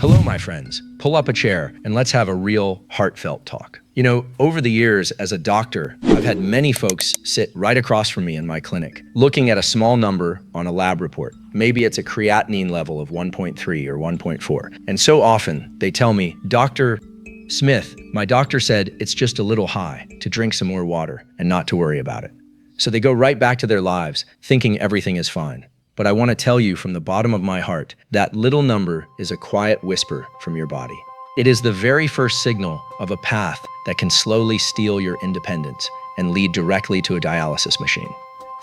Hello, my friends. Pull up a chair and let's have a real, heartfelt talk. Over the years as a doctor, I've had many folks sit right across from me in my clinic, looking at a small number on a lab report. Maybe it's a creatinine level of 1.3 or 1.4. And so often they tell me, Dr. Smith, my doctor said it's just a little high, to drink some more water and not to worry about it. So they go right back to their lives, thinking everything is fine. But I want to tell you from the bottom of my heart, that little number is a quiet whisper from your body. It is the very first signal of a path that can slowly steal your independence and lead directly to a dialysis machine.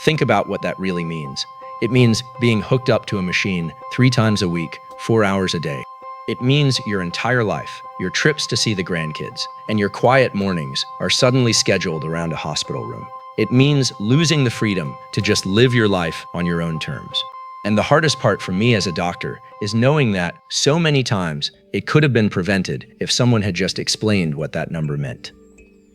Think about what that really means. It means being hooked up to a machine 3 times a week, 4 hours a day. It means your entire life, your trips to see the grandkids, and your quiet mornings are suddenly scheduled around a hospital room. It means losing the freedom to just live your life on your own terms. And the hardest part for me as a doctor is knowing that so many times it could have been prevented if someone had just explained what that number meant.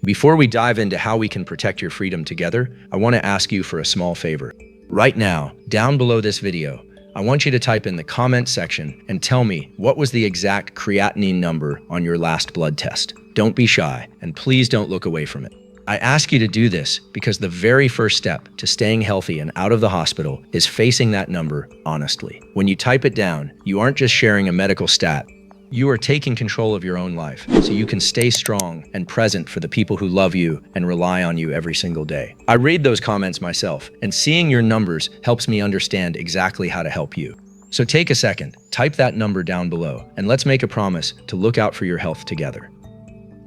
Before we dive into how we can protect your freedom together, I want to ask you for a small favor. Right now, down below this video, I want you to type in the comment section and tell me what was the exact creatinine number on your last blood test. Don't be shy, and please don't look away from it. I ask you to do this because the very first step to staying healthy and out of the hospital is facing that number honestly. When you type it down, you aren't just sharing a medical stat. You are taking control of your own life so you can stay strong and present for the people who love you and rely on you every single day. I read those comments myself, and seeing your numbers helps me understand exactly how to help you. So take a second, type that number down below, and let's make a promise to look out for your health together.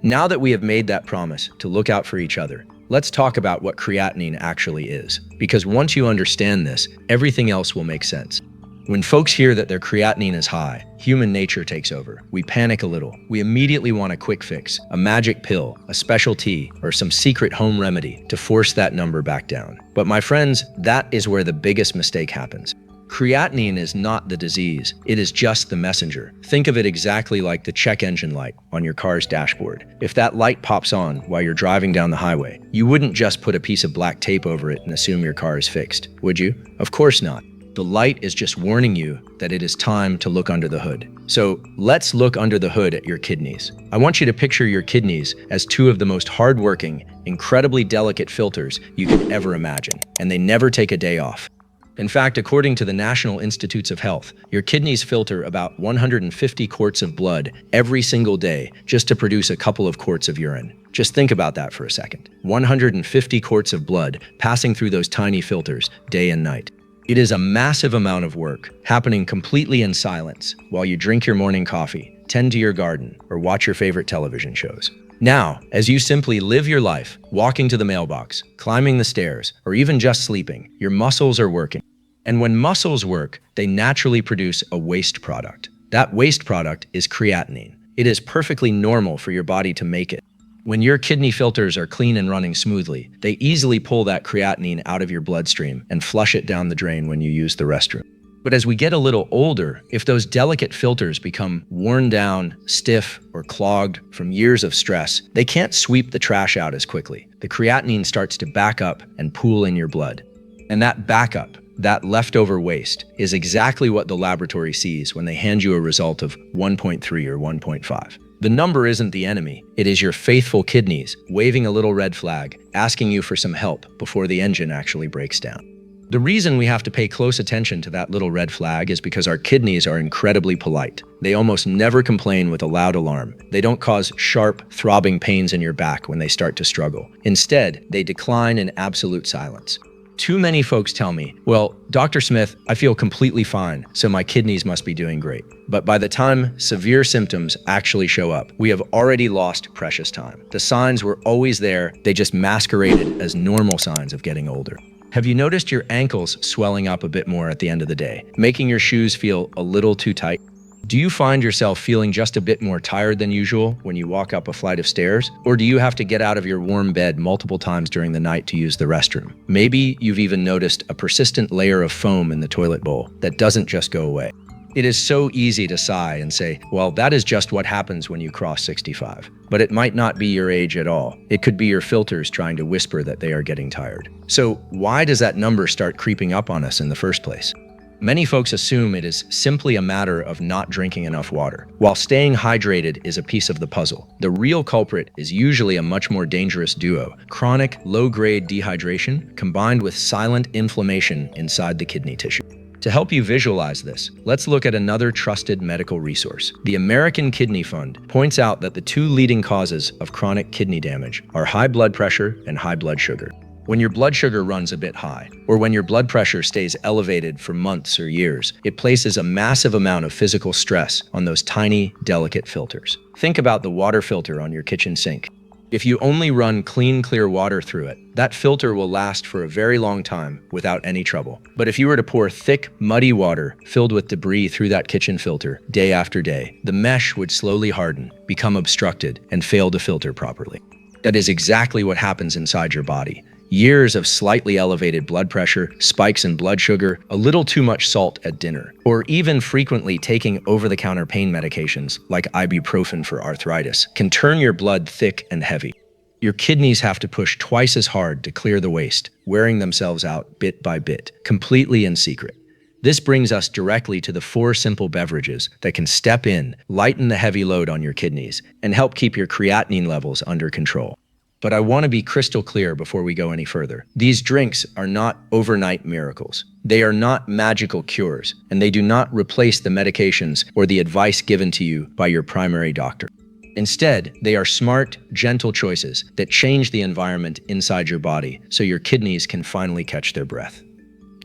Now that we have made that promise to look out for each other, let's talk about what creatinine actually is. Because once you understand this, everything else will make sense. When folks hear that their creatinine is high, human nature takes over. We panic a little. We immediately want a quick fix, a magic pill, a special tea, or some secret home remedy to force that number back down. But my friends, that is where the biggest mistake happens. Creatinine is not the disease, it is just the messenger. Think of it exactly like the check engine light on your car's dashboard. If that light pops on while you're driving down the highway, you wouldn't just put a piece of black tape over it and assume your car is fixed, would you? Of course not. The light is just warning you that it is time to look under the hood. So let's look under the hood at your kidneys. I want you to picture your kidneys as 2 of the most hardworking, incredibly delicate filters you could ever imagine, and they never take a day off. In fact, according to the National Institutes of Health, your kidneys filter about 150 quarts of blood every single day just to produce a couple of quarts of urine. Just think about that for a second. 150 quarts of blood passing through those tiny filters day and night. It is a massive amount of work happening completely in silence while you drink your morning coffee, tend to your garden, or watch your favorite television shows. Now, as you simply live your life, walking to the mailbox, climbing the stairs, or even just sleeping, your muscles are working. And when muscles work, they naturally produce a waste product. That waste product is creatinine. It is perfectly normal for your body to make it. When your kidney filters are clean and running smoothly, they easily pull that creatinine out of your bloodstream and flush it down the drain when you use the restroom. But as we get a little older, if those delicate filters become worn down, stiff, or clogged from years of stress, they can't sweep the trash out as quickly. The creatinine starts to back up and pool in your blood. And that backup, that leftover waste, is exactly what the laboratory sees when they hand you a result of 1.3 or 1.5. The number isn't the enemy. It is your faithful kidneys waving a little red flag, asking you for some help before the engine actually breaks down. The reason we have to pay close attention to that little red flag is because our kidneys are incredibly polite. They almost never complain with a loud alarm. They don't cause sharp, throbbing pains in your back when they start to struggle. Instead, they decline in absolute silence. Too many folks tell me, well, Dr. Smith, I feel completely fine, so my kidneys must be doing great. But by the time severe symptoms actually show up, we have already lost precious time. The signs were always there, they just masqueraded as normal signs of getting older. Have you noticed your ankles swelling up a bit more at the end of the day, making your shoes feel a little too tight? Do you find yourself feeling just a bit more tired than usual when you walk up a flight of stairs? Or do you have to get out of your warm bed multiple times during the night to use the restroom? Maybe you've even noticed a persistent layer of foam in the toilet bowl that doesn't just go away. It is so easy to sigh and say, well, that is just what happens when you cross 65. But it might not be your age at all. It could be your filters trying to whisper that they are getting tired. So why does that number start creeping up on us in the first place? Many folks assume it is simply a matter of not drinking enough water. While staying hydrated is a piece of the puzzle, the real culprit is usually a much more dangerous duo: chronic, low-grade dehydration combined with silent inflammation inside the kidney tissue. To help you visualize this, let's look at another trusted medical resource. The American Kidney Fund points out that the two leading causes of chronic kidney damage are high blood pressure and high blood sugar. When your blood sugar runs a bit high, or when your blood pressure stays elevated for months or years, it places a massive amount of physical stress on those tiny, delicate filters. Think about the water filter on your kitchen sink. If you only run clean, clear water through it, that filter will last for a very long time without any trouble. But if you were to pour thick, muddy water filled with debris through that kitchen filter day after day, the mesh would slowly harden, become obstructed, and fail to filter properly. That is exactly what happens inside your body. Years of slightly elevated blood pressure, spikes in blood sugar, a little too much salt at dinner, or even frequently taking over-the-counter pain medications like ibuprofen for arthritis can turn your blood thick and heavy. Your kidneys have to push twice as hard to clear the waste, wearing themselves out bit by bit, completely in secret. This brings us directly to the 4 simple beverages that can step in, lighten the heavy load on your kidneys, and help keep your creatinine levels under control. But I want to be crystal clear before we go any further. These drinks are not overnight miracles. They are not magical cures, and they do not replace the medications or the advice given to you by your primary doctor. Instead, they are smart, gentle choices that change the environment inside your body so your kidneys can finally catch their breath.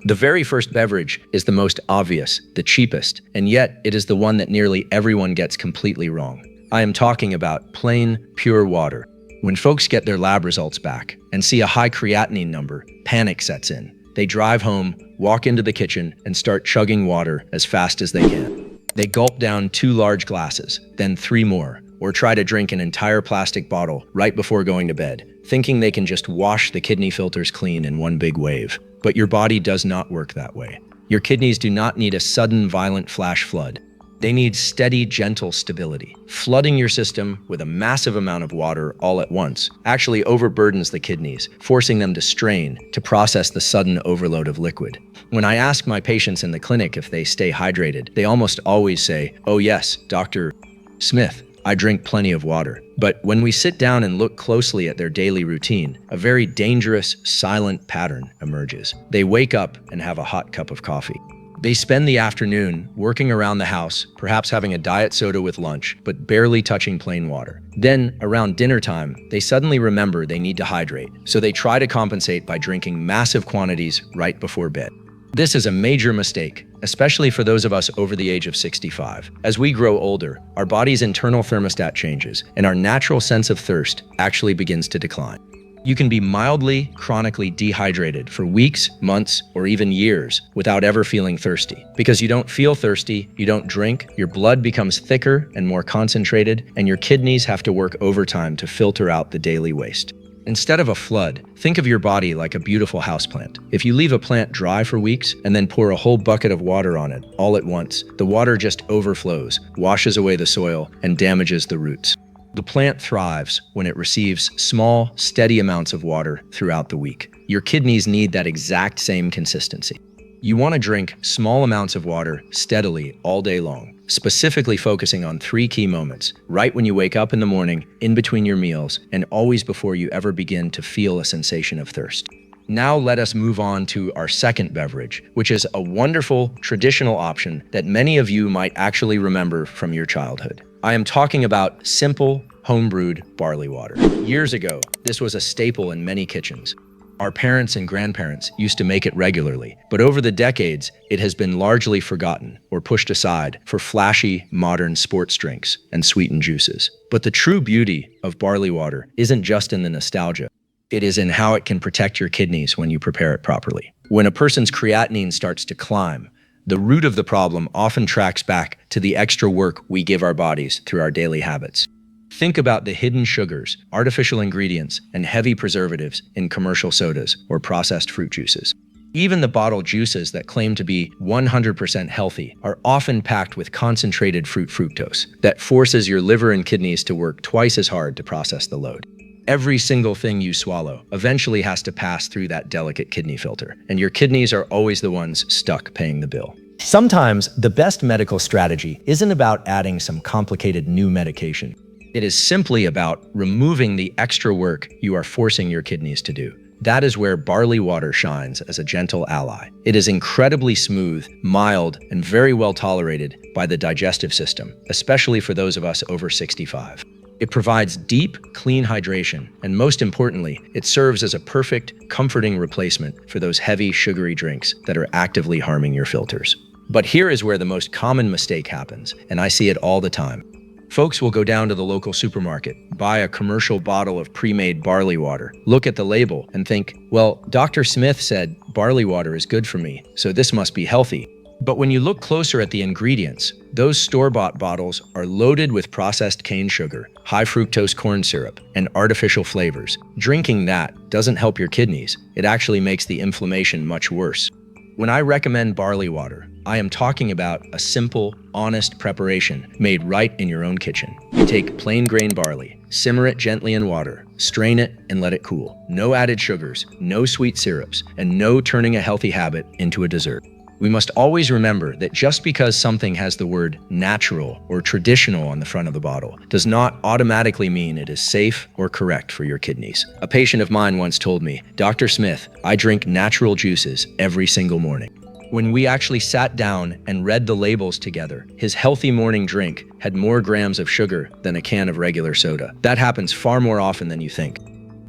The very first beverage is the most obvious, the cheapest, and yet it is the one that nearly everyone gets completely wrong. I am talking about plain, pure water. When folks get their lab results back and see a high creatinine number, panic sets in. They drive home, walk into the kitchen, and start chugging water as fast as they can. They gulp down 2 large glasses, then 3 more, or try to drink an entire plastic bottle right before going to bed, thinking they can just wash the kidney filters clean in one big wave. But your body does not work that way. Your kidneys do not need a sudden, violent flash flood. They need steady, gentle stability. Flooding your system with a massive amount of water all at once actually overburdens the kidneys, forcing them to strain to process the sudden overload of liquid. When I ask my patients in the clinic if they stay hydrated, they almost always say, "Oh yes, Dr. Smith, I drink plenty of water." But when we sit down and look closely at their daily routine, a very dangerous, silent pattern emerges. They wake up and have a hot cup of coffee. They spend the afternoon working around the house, perhaps having a diet soda with lunch, but barely touching plain water. Then, around dinner time, they suddenly remember they need to hydrate, so they try to compensate by drinking massive quantities right before bed. This is a major mistake, especially for those of us over the age of 65. As we grow older, our body's internal thermostat changes, and our natural sense of thirst actually begins to decline. You can be mildly, chronically dehydrated for weeks, months, or even years without ever feeling thirsty. Because you don't feel thirsty, you don't drink, your blood becomes thicker and more concentrated, and your kidneys have to work overtime to filter out the daily waste. Instead of a flood, think of your body like a beautiful houseplant. If you leave a plant dry for weeks and then pour a whole bucket of water on it all at once, the water just overflows, washes away the soil, and damages the roots. The plant thrives when it receives small, steady amounts of water throughout the week. Your kidneys need that exact same consistency. You want to drink small amounts of water steadily all day long, specifically focusing on 3 key moments: right when you wake up in the morning, in between your meals, and always before you ever begin to feel a sensation of thirst. Now let us move on to our second beverage, which is a wonderful, traditional option that many of you might actually remember from your childhood. I am talking about simple, home-brewed barley water. Years ago, this was a staple in many kitchens. Our parents and grandparents used to make it regularly, but over the decades, it has been largely forgotten or pushed aside for flashy, modern sports drinks and sweetened juices. But the true beauty of barley water isn't just in the nostalgia. It is in how it can protect your kidneys when you prepare it properly. When a person's creatinine starts to climb, the root of the problem often tracks back to the extra work we give our bodies through our daily habits. Think about the hidden sugars, artificial ingredients, and heavy preservatives in commercial sodas or processed fruit juices. Even the bottled juices that claim to be 100% healthy are often packed with concentrated fruit fructose that forces your liver and kidneys to work twice as hard to process the load. Every single thing you swallow eventually has to pass through that delicate kidney filter, and your kidneys are always the ones stuck paying the bill. Sometimes the best medical strategy isn't about adding some complicated new medication. It is simply about removing the extra work you are forcing your kidneys to do. That is where barley water shines as a gentle ally. It is incredibly smooth, mild, and very well tolerated by the digestive system, especially for those of us over 65. It provides deep, clean hydration, and most importantly, it serves as a perfect, comforting replacement for those heavy, sugary drinks that are actively harming your filters. But here is where the most common mistake happens, and I see it all the time. Folks will go down to the local supermarket, buy a commercial bottle of pre-made barley water, look at the label, and think, well, Dr. Smith said barley water is good for me, so this must be healthy. But when you look closer at the ingredients, those store-bought bottles are loaded with processed cane sugar, high fructose corn syrup, and artificial flavors. Drinking that doesn't help your kidneys. It actually makes the inflammation much worse. When I recommend barley water, I am talking about a simple, honest preparation made right in your own kitchen. You take plain grain barley, simmer it gently in water, strain it, and let it cool. No added sugars, no sweet syrups, and no turning a healthy habit into a dessert. We must always remember that just because something has the word natural or traditional on the front of the bottle does not automatically mean it is safe or correct for your kidneys. A patient of mine once told me, Dr. Smith, I drink natural juices every single morning. When we actually sat down and read the labels together, his healthy morning drink had more grams of sugar than a can of regular soda. That happens far more often than you think.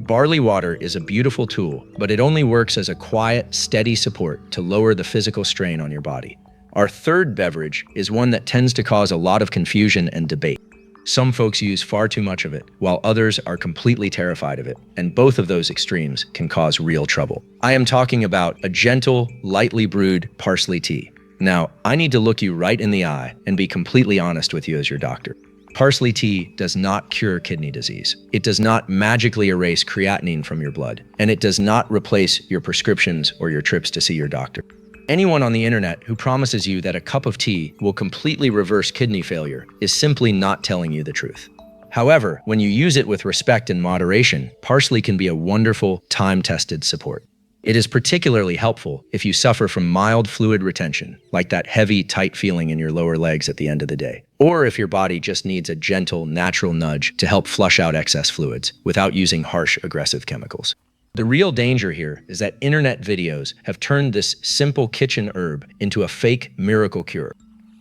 Barley water is a beautiful tool, but it only works as a quiet, steady support to lower the physical strain on your body. Our third beverage is one that tends to cause a lot of confusion and debate. Some folks use far too much of it, while others are completely terrified of it, and both of those extremes can cause real trouble. I am talking about a gentle, lightly brewed parsley tea. Now, I need to look you right in the eye and be completely honest with you as your doctor. Parsley tea does not cure kidney disease. It does not magically erase creatinine from your blood, and it does not replace your prescriptions or your trips to see your doctor. Anyone on the internet who promises you that a cup of tea will completely reverse kidney failure is simply not telling you the truth. However, when you use it with respect and moderation, parsley can be a wonderful, time-tested support. It is particularly helpful if you suffer from mild fluid retention, like that heavy, tight feeling in your lower legs at the end of the day. Or if your body just needs a gentle, natural nudge to help flush out excess fluids without using harsh, aggressive chemicals. The real danger here is that internet videos have turned this simple kitchen herb into a fake miracle cure.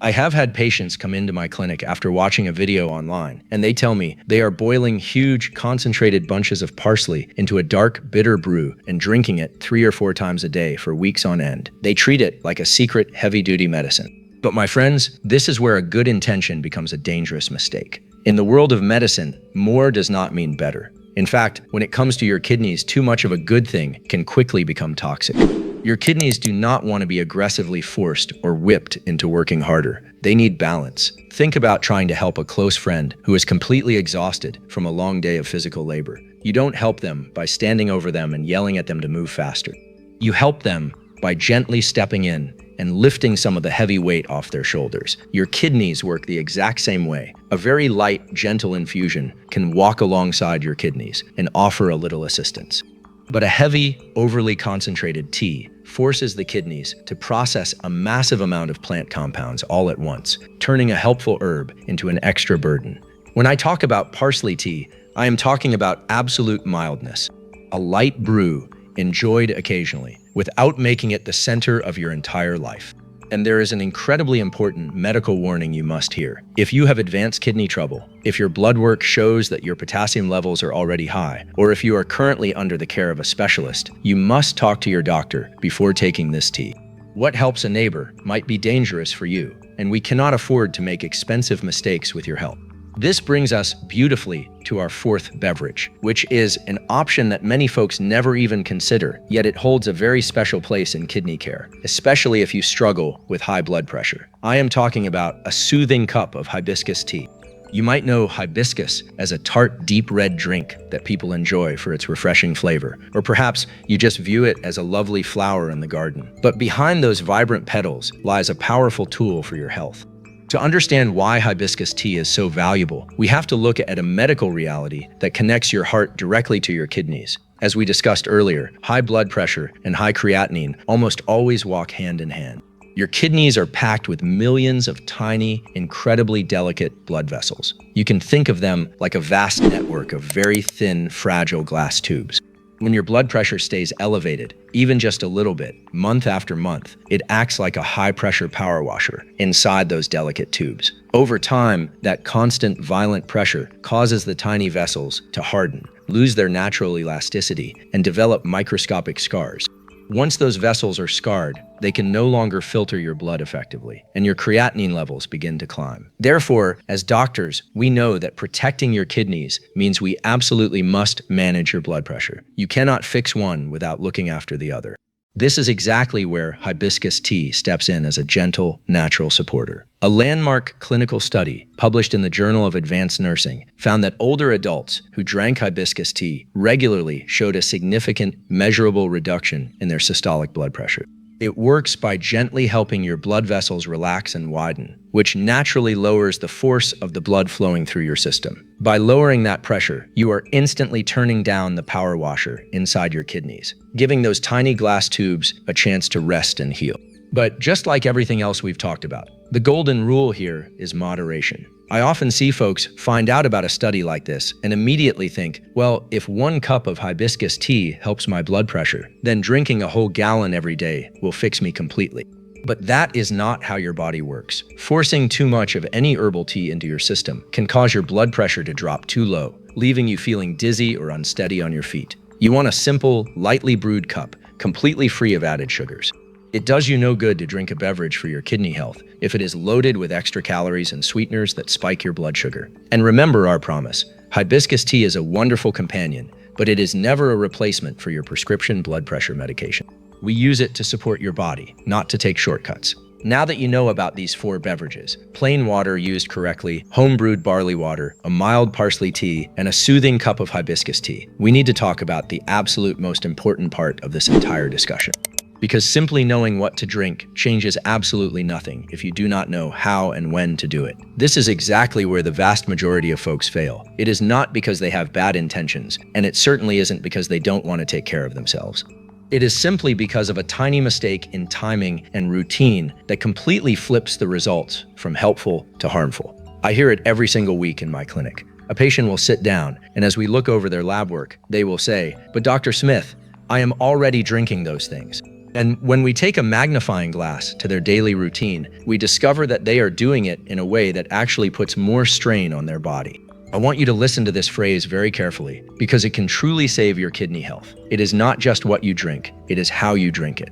I have had patients come into my clinic after watching a video online, and they tell me they are boiling huge, concentrated bunches of parsley into a dark, bitter brew and drinking it 3 or 4 times a day for weeks on end. They treat it like a secret, heavy-duty medicine. But my friends, this is where a good intention becomes a dangerous mistake. In the world of medicine, more does not mean better. In fact, when it comes to your kidneys, too much of a good thing can quickly become toxic. Your kidneys do not want to be aggressively forced or whipped into working harder. They need balance. Think about trying to help a close friend who is completely exhausted from a long day of physical labor. You don't help them by standing over them and yelling at them to move faster. You help them by gently stepping in and lifting some of the heavy weight off their shoulders. Your kidneys work the exact same way. A very light, gentle infusion can walk alongside your kidneys and offer a little assistance. But a heavy, overly concentrated tea forces the kidneys to process a massive amount of plant compounds all at once, turning a helpful herb into an extra burden. When I talk about parsley tea, I am talking about absolute mildness, a light brew enjoyed occasionally, without making it the center of your entire life. And there is an incredibly important medical warning you must hear. If you have advanced kidney trouble, if your blood work shows that your potassium levels are already high, or if you are currently under the care of a specialist, you must talk to your doctor before taking this tea. What helps a neighbor might be dangerous for you, and we cannot afford to make expensive mistakes with your health. This brings us beautifully to our fourth beverage, which is an option that many folks never even consider, yet it holds a very special place in kidney care, especially if you struggle with high blood pressure. I am talking about a soothing cup of hibiscus tea. You might know hibiscus as a tart, deep red drink that people enjoy for its refreshing flavor, or perhaps you just view it as a lovely flower in the garden. But behind those vibrant petals lies a powerful tool for your health. To understand why hibiscus tea is so valuable, we have to look at a medical reality that connects your heart directly to your kidneys. As we discussed earlier, high blood pressure and high creatinine almost always walk hand in hand. Your kidneys are packed with millions of tiny, incredibly delicate blood vessels. You can think of them like a vast network of very thin, fragile glass tubes. When your blood pressure stays elevated, even just a little bit, month after month, it acts like a high-pressure power washer inside those delicate tubes. Over time, that constant, violent pressure causes the tiny vessels to harden, lose their natural elasticity, and develop microscopic scars. Once those vessels are scarred, they can no longer filter your blood effectively, and your creatinine levels begin to climb. Therefore, as doctors, we know that protecting your kidneys means we absolutely must manage your blood pressure. You cannot fix one without looking after the other. This is exactly where hibiscus tea steps in as a gentle, natural supporter. A landmark clinical study published in the Journal of Advanced Nursing found that older adults who drank hibiscus tea regularly showed a significant, measurable reduction in their systolic blood pressure. It works by gently helping your blood vessels relax and widen, which naturally lowers the force of the blood flowing through your system. By lowering that pressure, you are instantly turning down the power washer inside your kidneys, giving those tiny glass tubes a chance to rest and heal. But just like everything else we've talked about, the golden rule here is moderation. I often see folks find out about a study like this and immediately think, well, if 1 cup of hibiscus tea helps my blood pressure, then drinking a whole gallon every day will fix me completely. But that is not how your body works. Forcing too much of any herbal tea into your system can cause your blood pressure to drop too low, leaving you feeling dizzy or unsteady on your feet. You want a simple, lightly brewed cup, completely free of added sugars. It does you no good to drink a beverage for your kidney health if it is loaded with extra calories and sweeteners that spike your blood sugar. And remember our promise, hibiscus tea is a wonderful companion, but it is never a replacement for your prescription blood pressure medication. We use it to support your body, not to take shortcuts. Now that you know about these 4 beverages, plain water used correctly, home-brewed barley water, a mild parsley tea, and a soothing cup of hibiscus tea, we need to talk about the absolute most important part of this entire discussion. Because simply knowing what to drink changes absolutely nothing if you do not know how and when to do it. This is exactly where the vast majority of folks fail. It is not because they have bad intentions, and it certainly isn't because they don't want to take care of themselves. It is simply because of a tiny mistake in timing and routine that completely flips the results from helpful to harmful. I hear it every single week in my clinic. A patient will sit down, and as we look over their lab work, they will say, "But Dr. Smith, I am already drinking those things." And when we take a magnifying glass to their daily routine, we discover that they are doing it in a way that actually puts more strain on their body. I want you to listen to this phrase very carefully because it can truly save your kidney health. It is not just what you drink, it is how you drink it.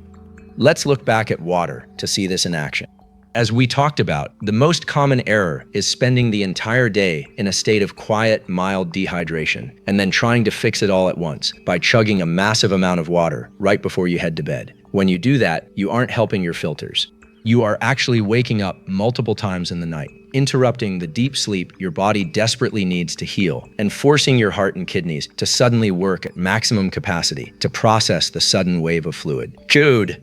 Let's look back at water to see this in action. As we talked about, the most common error is spending the entire day in a state of quiet, mild dehydration and then trying to fix it all at once by chugging a massive amount of water right before you head to bed. When you do that, you aren't helping your filters. You are actually waking up multiple times in the night, interrupting the deep sleep your body desperately needs to heal, and forcing your heart and kidneys to suddenly work at maximum capacity to process the sudden wave of fluid. Chewed.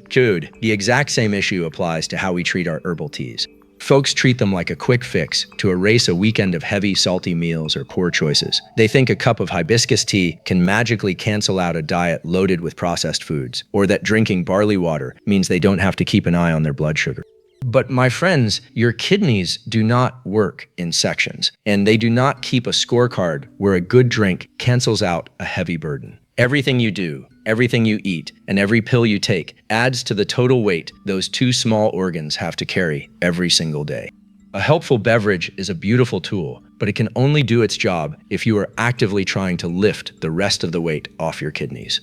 The exact same issue applies to how we treat our herbal teas. Folks treat them like a quick fix to erase a weekend of heavy, salty meals or poor choices. They think a cup of hibiscus tea can magically cancel out a diet loaded with processed foods, or that drinking barley water means they don't have to keep an eye on their blood sugar. But my friends, your kidneys do not work in sections, and they do not keep a scorecard where a good drink cancels out a heavy burden. Everything you do, everything you eat, and every pill you take adds to the total weight those 2 small organs have to carry every single day. A helpful beverage is a beautiful tool, but it can only do its job if you are actively trying to lift the rest of the weight off your kidneys.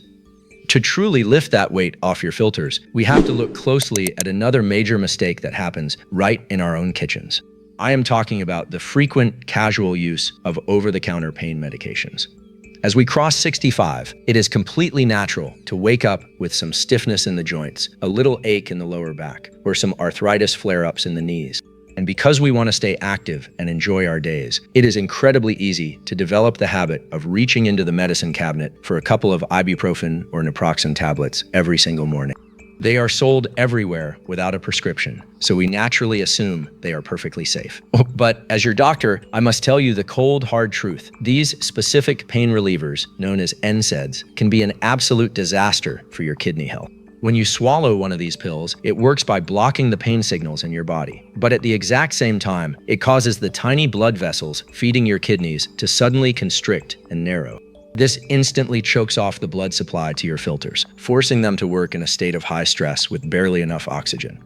To truly lift that weight off your filters, we have to look closely at another major mistake that happens right in our own kitchens. I am talking about the frequent casual use of over-the-counter pain medications. As we cross 65, it is completely natural to wake up with some stiffness in the joints, a little ache in the lower back, or some arthritis flare-ups in the knees. And because we want to stay active and enjoy our days, it is incredibly easy to develop the habit of reaching into the medicine cabinet for a couple of ibuprofen or naproxen tablets every single morning. They are sold everywhere without a prescription, so we naturally assume they are perfectly safe. But as your doctor, I must tell you the cold, hard truth. These specific pain relievers, known as NSAIDs, can be an absolute disaster for your kidney health. When you swallow one of these pills, it works by blocking the pain signals in your body. But at the exact same time, it causes the tiny blood vessels feeding your kidneys to suddenly constrict and narrow. This instantly chokes off the blood supply to your filters, forcing them to work in a state of high stress with barely enough oxygen.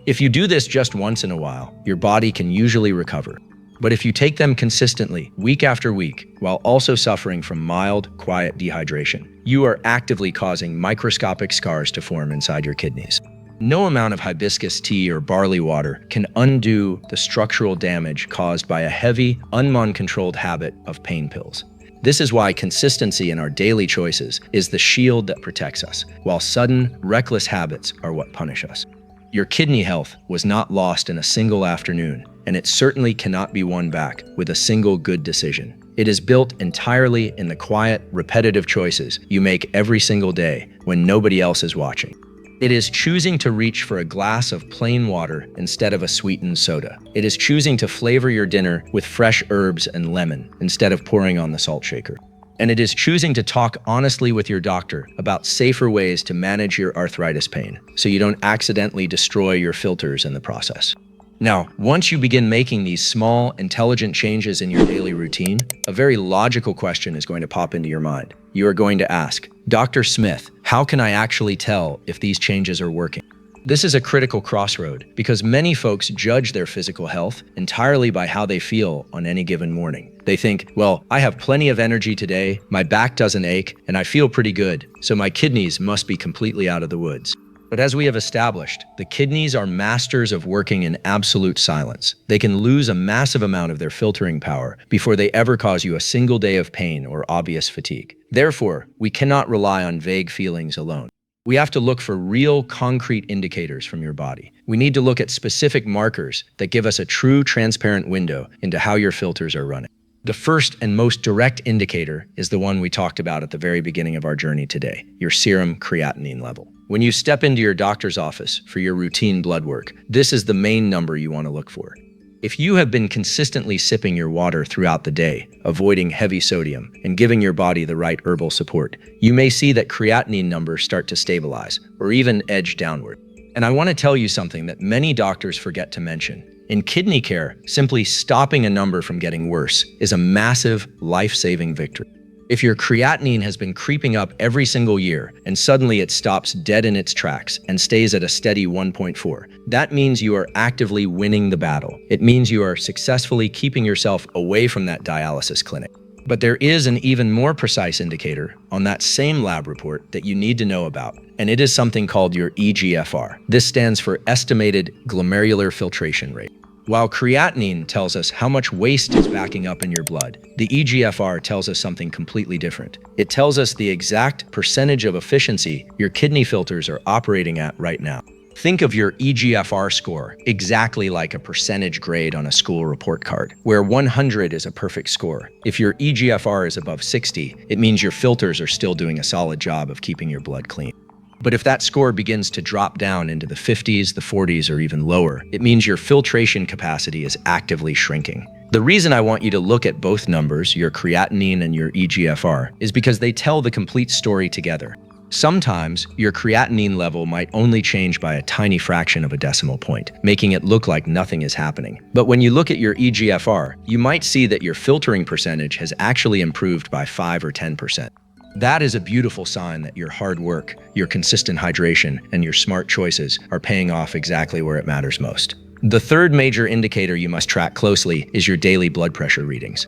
If you do this just once in a while, your body can usually recover. But if you take them consistently, week after week, while also suffering from mild, quiet dehydration, you are actively causing microscopic scars to form inside your kidneys. No amount of hibiscus tea or barley water can undo the structural damage caused by a heavy, uncontrolled habit of pain pills. This is why consistency in our daily choices is the shield that protects us, while sudden, reckless habits are what punish us. Your kidney health was not lost in a single afternoon, and it certainly cannot be won back with a single good decision. It is built entirely in the quiet, repetitive choices you make every single day when nobody else is watching. It is choosing to reach for a glass of plain water instead of a sweetened soda. It is choosing to flavor your dinner with fresh herbs and lemon instead of pouring on the salt shaker. And it is choosing to talk honestly with your doctor about safer ways to manage your arthritis pain so you don't accidentally destroy your filters in the process. Now, once you begin making these small, intelligent changes in your daily routine, a very logical question is going to pop into your mind. You are going to ask, Dr. Smith, how can I actually tell if these changes are working? This is a critical crossroad because many folks judge their physical health entirely by how they feel on any given morning. They think, well, I have plenty of energy today, my back doesn't ache, and I feel pretty good, so my kidneys must be completely out of the woods. But as we have established, the kidneys are masters of working in absolute silence. They can lose a massive amount of their filtering power before they ever cause you a single day of pain or obvious fatigue. Therefore, we cannot rely on vague feelings alone. We have to look for real, concrete indicators from your body. We need to look at specific markers that give us a true, transparent window into how your filters are running. The first and most direct indicator is the one we talked about at the very beginning of our journey today, your serum creatinine level. When you step into your doctor's office for your routine blood work, this is the main number you want to look for. If you have been consistently sipping your water throughout the day, avoiding heavy sodium, and giving your body the right herbal support, you may see that creatinine numbers start to stabilize or even edge downward. And I want to tell you something that many doctors forget to mention. In kidney care, simply stopping a number from getting worse is a massive, life-saving victory. If your creatinine has been creeping up every single year and suddenly it stops dead in its tracks and stays at a steady 1.4, that means you are actively winning the battle. It means you are successfully keeping yourself away from that dialysis clinic. But there is an even more precise indicator on that same lab report that you need to know about, and it is something called your eGFR. This stands for estimated glomerular filtration rate. While creatinine tells us how much waste is backing up in your blood, the eGFR tells us something completely different. It tells us the exact percentage of efficiency your kidney filters are operating at right now. Think of your eGFR score exactly like a percentage grade on a school report card, where 100 is a perfect score. If your eGFR is above 60, it means your filters are still doing a solid job of keeping your blood clean. But if that score begins to drop down into the 50s, the 40s, or even lower, it means your filtration capacity is actively shrinking. The reason I want you to look at both numbers, your creatinine and your eGFR, is because they tell the complete story together. Sometimes, your creatinine level might only change by a tiny fraction of a decimal point, making it look like nothing is happening. But when you look at your eGFR, you might see that your filtering percentage has actually improved by 5 or 10%. That is a beautiful sign that your hard work, your consistent hydration, and your smart choices are paying off exactly where it matters most. The third major indicator you must track closely is your daily blood pressure readings.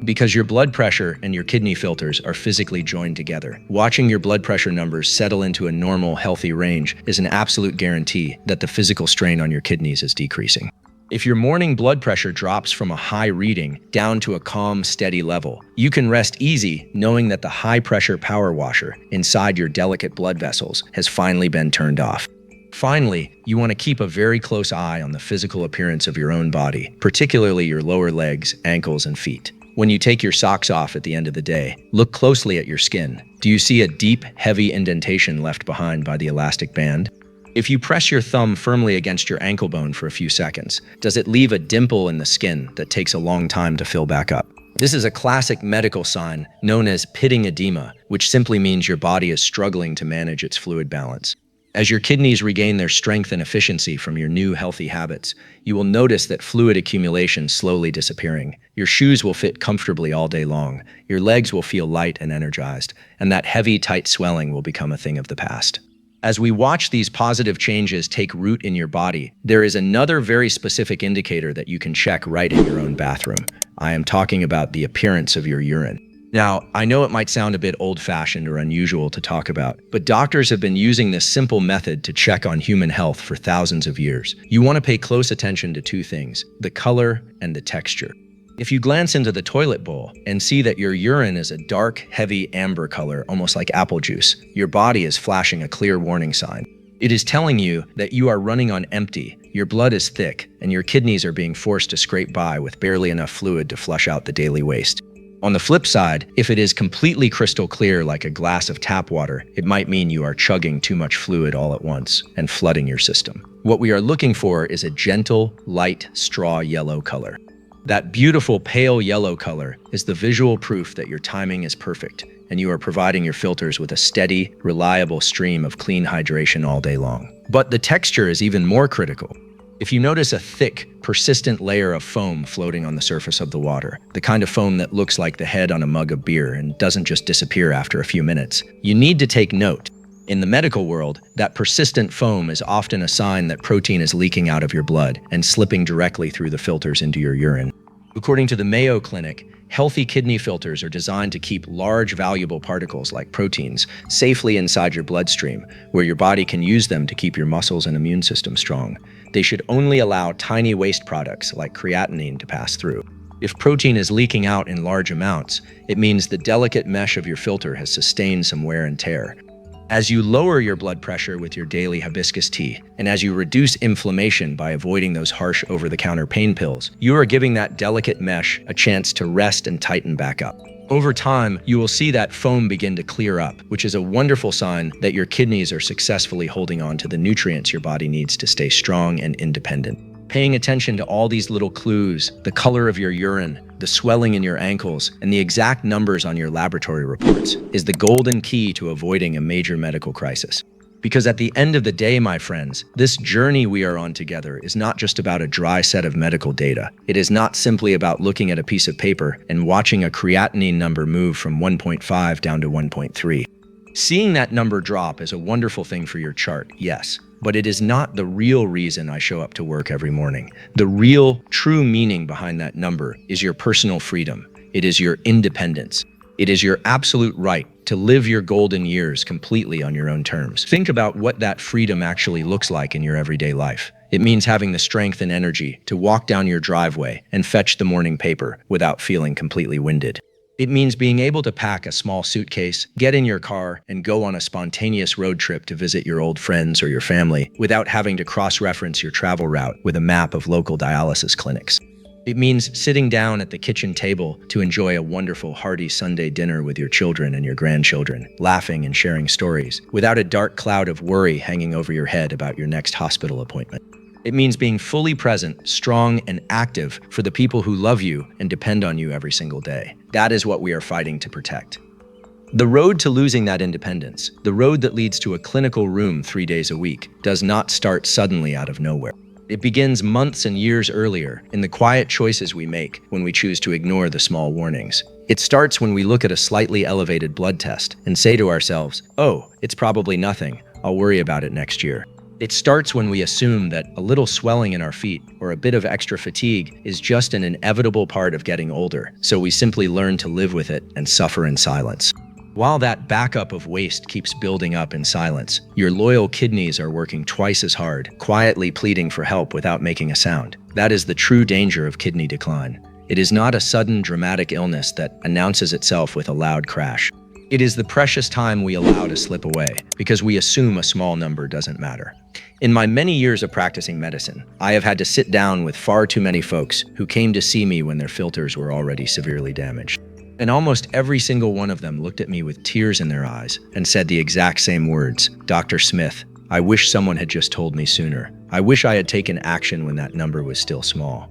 Because your blood pressure and your kidney filters are physically joined together, watching your blood pressure numbers settle into a normal, healthy range is an absolute guarantee that the physical strain on your kidneys is decreasing. If your morning blood pressure drops from a high reading down to a calm, steady level, you can rest easy knowing that the high-pressure power washer inside your delicate blood vessels has finally been turned off. Finally, you want to keep a very close eye on the physical appearance of your own body, particularly your lower legs, ankles, and feet. When you take your socks off at the end of the day, look closely at your skin. Do you see a deep, heavy indentation left behind by the elastic band? If you press your thumb firmly against your ankle bone for a few seconds, does it leave a dimple in the skin that takes a long time to fill back up? This is a classic medical sign known as pitting edema, which simply means your body is struggling to manage its fluid balance. As your kidneys regain their strength and efficiency from your new healthy habits, you will notice that fluid accumulation slowly disappearing. Your shoes will fit comfortably all day long, your legs will feel light and energized, and that heavy, tight swelling will become a thing of the past. As we watch these positive changes take root in your body, there is another very specific indicator that you can check right in your own bathroom. I am talking about the appearance of your urine. Now, I know it might sound a bit old-fashioned or unusual to talk about, but doctors have been using this simple method to check on human health for thousands of years. You want to pay close attention to two things: the color and the texture. If you glance into the toilet bowl and see that your urine is a dark, heavy amber color, almost like apple juice, your body is flashing a clear warning sign. It is telling you that you are running on empty, your blood is thick, and your kidneys are being forced to scrape by with barely enough fluid to flush out the daily waste. On the flip side, if it is completely crystal clear like a glass of tap water, it might mean you are chugging too much fluid all at once and flooding your system. What we are looking for is a gentle, light, straw yellow color. That beautiful pale yellow color is the visual proof that your timing is perfect and you are providing your filters with a steady, reliable stream of clean hydration all day long. But the texture is even more critical. If you notice a thick, persistent layer of foam floating on the surface of the water, the kind of foam that looks like the head on a mug of beer and doesn't just disappear after a few minutes, you need to take note. In the medical world, that persistent foam is often a sign that protein is leaking out of your blood and slipping directly through the filters into your urine. According to the Mayo Clinic, healthy kidney filters are designed to keep large, valuable particles like proteins safely inside your bloodstream, where your body can use them to keep your muscles and immune system strong. They should only allow tiny waste products like creatinine to pass through. If protein is leaking out in large amounts, it means the delicate mesh of your filter has sustained some wear and tear. As you lower your blood pressure with your daily hibiscus tea, and as you reduce inflammation by avoiding those harsh over-the-counter pain pills, you are giving that delicate mesh a chance to rest and tighten back up. Over time, you will see that foam begin to clear up, which is a wonderful sign that your kidneys are successfully holding on to the nutrients your body needs to stay strong and independent. Paying attention to all these little clues, the color of your urine, the swelling in your ankles, and the exact numbers on your laboratory reports, is the golden key to avoiding a major medical crisis. Because at the end of the day, my friends, this journey we are on together is not just about a dry set of medical data. It is not simply about looking at a piece of paper and watching a creatinine number move from 1.5 down to 1.3. Seeing that number drop is a wonderful thing for your chart, yes, but it is not the real reason I show up to work every morning. The real, true meaning behind that number is your personal freedom. It is your independence. It is your absolute right to live your golden years completely on your own terms. Think about what that freedom actually looks like in your everyday life. It means having the strength and energy to walk down your driveway and fetch the morning paper without feeling completely winded. It means being able to pack a small suitcase, get in your car, and go on a spontaneous road trip to visit your old friends or your family without having to cross-reference your travel route with a map of local dialysis clinics. It means sitting down at the kitchen table to enjoy a wonderful, hearty Sunday dinner with your children and your grandchildren, laughing and sharing stories, without a dark cloud of worry hanging over your head about your next hospital appointment. It means being fully present, strong, and active for the people who love you and depend on you every single day. That is what we are fighting to protect. The road to losing that independence, the road that leads to a clinical room 3 days a week, does not start suddenly out of nowhere. It begins months and years earlier in the quiet choices we make when we choose to ignore the small warnings. It starts when we look at a slightly elevated blood test and say to ourselves, "Oh, it's probably nothing. I'll worry about it next year." It starts when we assume that a little swelling in our feet or a bit of extra fatigue is just an inevitable part of getting older, so we simply learn to live with it and suffer in silence. While that backup of waste keeps building up in silence, your loyal kidneys are working twice as hard, quietly pleading for help without making a sound. That is the true danger of kidney decline. It is not a sudden, dramatic illness that announces itself with a loud crash. It is the precious time we allow to slip away because we assume a small number doesn't matter. In my many years of practicing medicine, I have had to sit down with far too many folks who came to see me when their filters were already severely damaged. And almost every single one of them looked at me with tears in their eyes and said the exact same words, "Dr. Smith, I wish someone had just told me sooner. I wish I had taken action when that number was still small."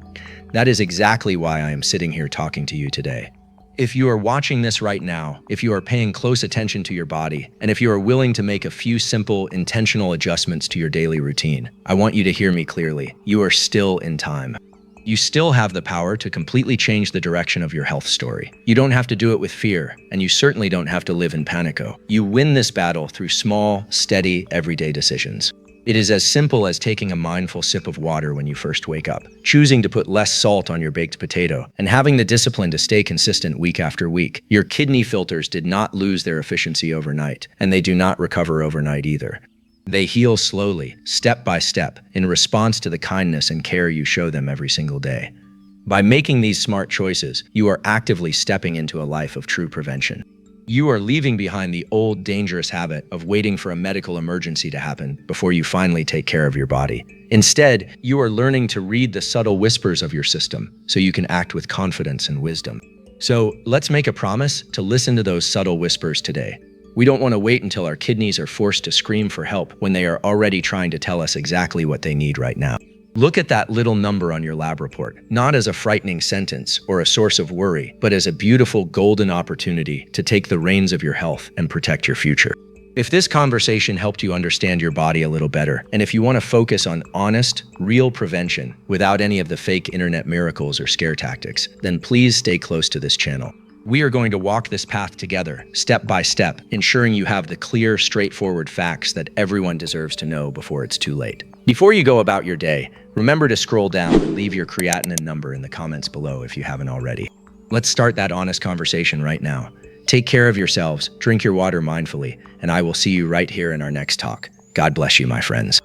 That is exactly why I am sitting here talking to you today. If you are watching this right now, if you are paying close attention to your body, and if you are willing to make a few simple, intentional adjustments to your daily routine, I want you to hear me clearly. You are still in time. You still have the power to completely change the direction of your health story. You don't have to do it with fear, and you certainly don't have to live in panico. You win this battle through small, steady, everyday decisions. It is as simple as taking a mindful sip of water when you first wake up, choosing to put less salt on your baked potato, and having the discipline to stay consistent week after week. Your kidney filters did not lose their efficiency overnight, and they do not recover overnight either. They heal slowly, step by step, in response to the kindness and care you show them every single day. By making these smart choices, you are actively stepping into a life of true prevention. You are leaving behind the old, dangerous habit of waiting for a medical emergency to happen before you finally take care of your body. Instead, you are learning to read the subtle whispers of your system so you can act with confidence and wisdom. So, let's make a promise to listen to those subtle whispers today. We don't want to wait until our kidneys are forced to scream for help when they are already trying to tell us exactly what they need right now. Look at that little number on your lab report, not as a frightening sentence or a source of worry, but as a beautiful golden opportunity to take the reins of your health and protect your future. If this conversation helped you understand your body a little better, and if you want to focus on honest, real prevention without any of the fake internet miracles or scare tactics, then please stay close to this channel. We are going to walk this path together, step by step, ensuring you have the clear, straightforward facts that everyone deserves to know before it's too late. Before you go about your day, remember to scroll down and leave your creatinine number in the comments below if you haven't already. Let's start that honest conversation right now. Take care of yourselves, drink your water mindfully, and I will see you right here in our next talk. God bless you, my friends.